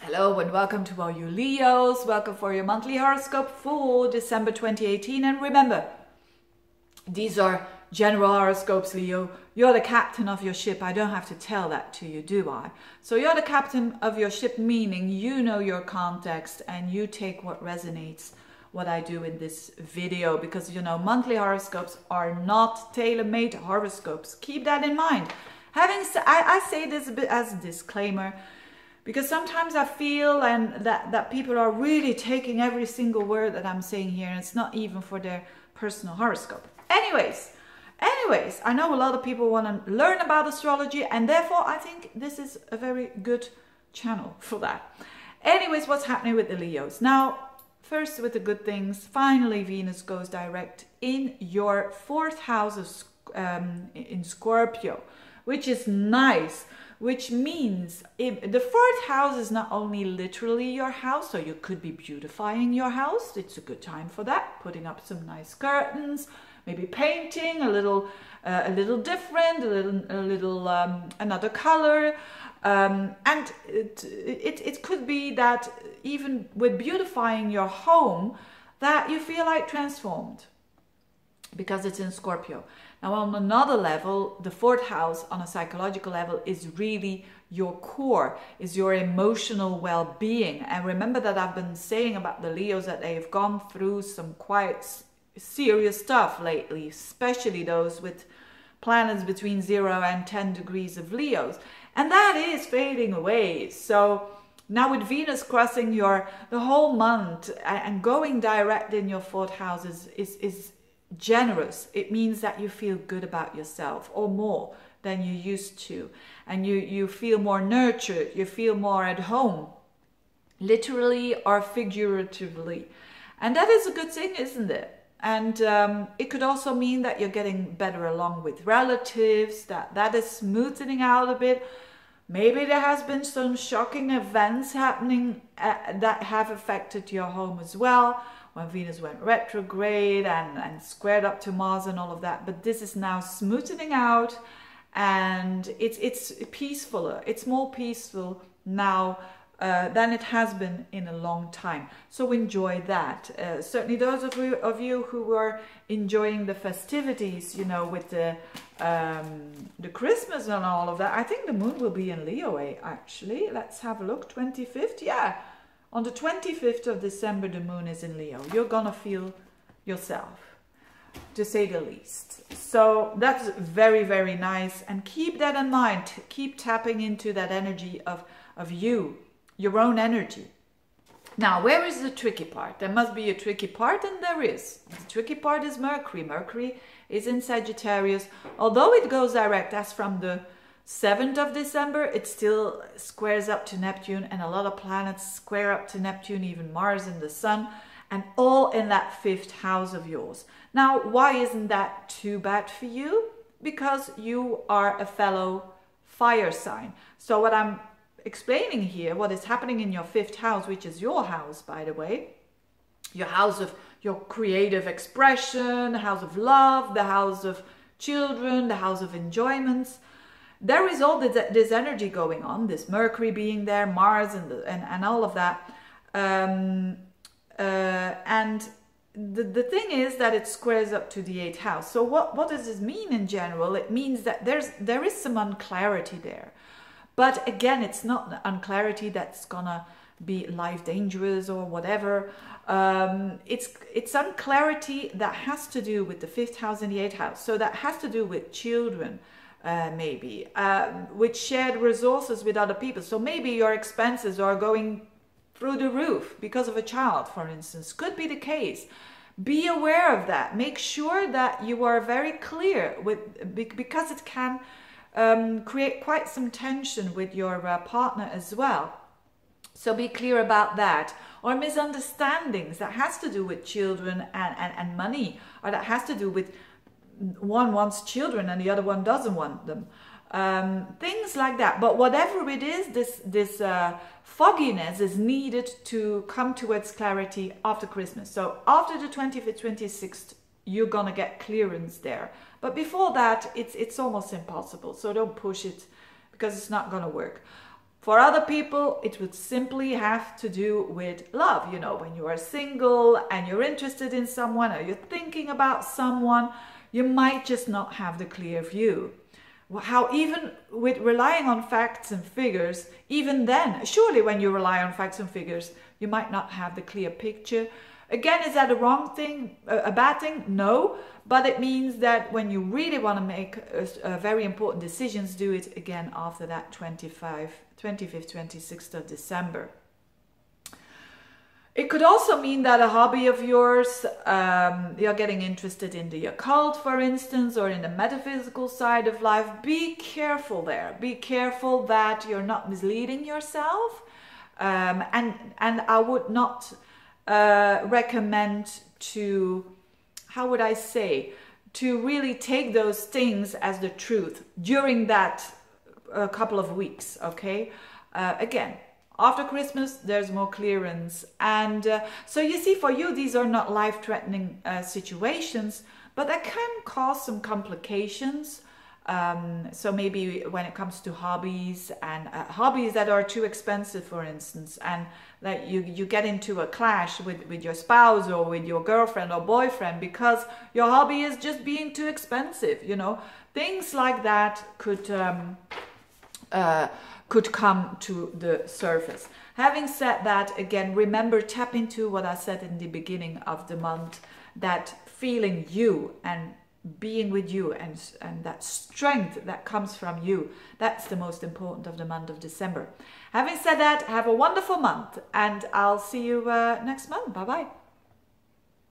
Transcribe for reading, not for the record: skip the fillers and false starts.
Hello and welcome to all you Leos. Welcome for your monthly horoscope for December 2018. And remember, these are general horoscopes, Leo. You're the captain of your ship. I don't have to tell that to you, do I? So you're the captain of your ship, meaning you know your context and you take what resonates, what I do in this video, because you know monthly horoscopes are not tailor-made horoscopes. Keep that in mind. I say this a bit as a disclaimer, because sometimes I feel that people are really taking every single word that I'm saying here, and it's not even for their personal horoscope. Anyways, I know a lot of people want to learn about astrology, and therefore I think this is a very good channel for that. Anyways, what's happening with the Leos? Now, first with the good things, finally Venus goes direct in your fourth house of, in Scorpio, which is nice. Which means the fourth house is not only literally your house, so you could be beautifying your house. It's a good time for that. Putting up some nice curtains, maybe painting a little different, another color. And it could be that even with beautifying your home, that you feel like transformed, because it's in Scorpio. Now on another level, the fourth house on a psychological level is really your core, is your emotional well-being. And remember that I've been saying about the Leos that they've gone through some quite serious stuff lately, especially those with planets between 0 and 10 degrees of Leos. And that is fading away. So now with Venus crossing the whole month and going direct in your fourth house is generous. It means that you feel good about yourself, or more than you used to, and you feel more nurtured, you feel more at home, literally or figuratively, and that is a good thing, isn't it? And it could also mean that you're getting better along with relatives, that is smoothing out a bit. Maybe there has been some shocking events happening that have affected your home as well, when Venus went retrograde and squared up to Mars and all of that. But this is now smoothing out, and it's peacefuler. It's more peaceful now than it has been in a long time. So enjoy that. Certainly those of you who were enjoying the festivities, you know, with the Christmas and all of that. I think the moon will be in Leo, actually. Let's have a look. 25th, yeah. On the 25th of December, the moon is in Leo. You're gonna feel yourself, to say the least. So that's very, very nice. And keep that in mind. Keep tapping into that energy of you, your own energy. Now, where is the tricky part? There must be a tricky part, and there is. The tricky part is Mercury. Mercury is in Sagittarius. Although it goes direct as from the 7th of December, it still squares up to Neptune, and a lot of planets square up to Neptune, even Mars and the Sun, and all in that fifth house of yours. Now, why isn't that too bad for you? Because you are a fellow fire sign. So what I'm explaining here, what is happening in your fifth house, which is your house, by the way, your house of your creative expression, the house of love, the house of children, the house of enjoyments. There is all this energy going on, this Mercury being there, Mars and all of that. And the thing is that it squares up to the 8th house. So what does this mean in general? It means that there is some unclarity there. But again, it's not unclarity that's gonna be life dangerous or whatever. It's unclarity that has to do with the 5th house and the 8th house. So that has to do with children. Maybe with shared resources with other people. So maybe your expenses are going through the roof because of a child, for instance. Could be the case. Be aware of that. Make sure that you are very clear because it can create quite some tension with your partner as well. So be clear about that. Or misunderstandings that has to do with children and money, or that has to do with one wants children and the other one doesn't want them. Things like that. But whatever it is, this fogginess is needed to come towards clarity after Christmas. So after the 25th, 26th, you're gonna get clearance there. But before that, it's almost impossible. So don't push it, because it's not gonna work. For other people, it would simply have to do with love. You know, when you are single and you're interested in someone or you're thinking about someone, you might just not have the clear view. How even with relying on facts and figures, even then, surely when you rely on facts and figures, you might not have the clear picture. Again, is that a wrong thing, a bad thing? No, but it means that when you really want to make very important decisions, do it again after that 25th, 26th of December. It could also mean that a hobby of yours, you're getting interested in the occult, for instance, or in the metaphysical side of life. Be careful there. Be careful that you're not misleading yourself. And I would not recommend to, how would I say, to really take those things as the truth during that couple of weeks, okay? Again, after Christmas, there's more clearance. And so you see, for you, these are not life-threatening situations, but that can cause some complications. So maybe when it comes to hobbies and hobbies that are too expensive, for instance, and that you get into a clash with your spouse or with your girlfriend or boyfriend because your hobby is just being too expensive, you know. Things like that could come to the surface. Having said that, again, remember, tap into what I said in the beginning of the month, that feeling you and being with you and that strength that comes from you. That's the most important of the month of December. Having said that, have a wonderful month and I'll see you next month. Bye-bye.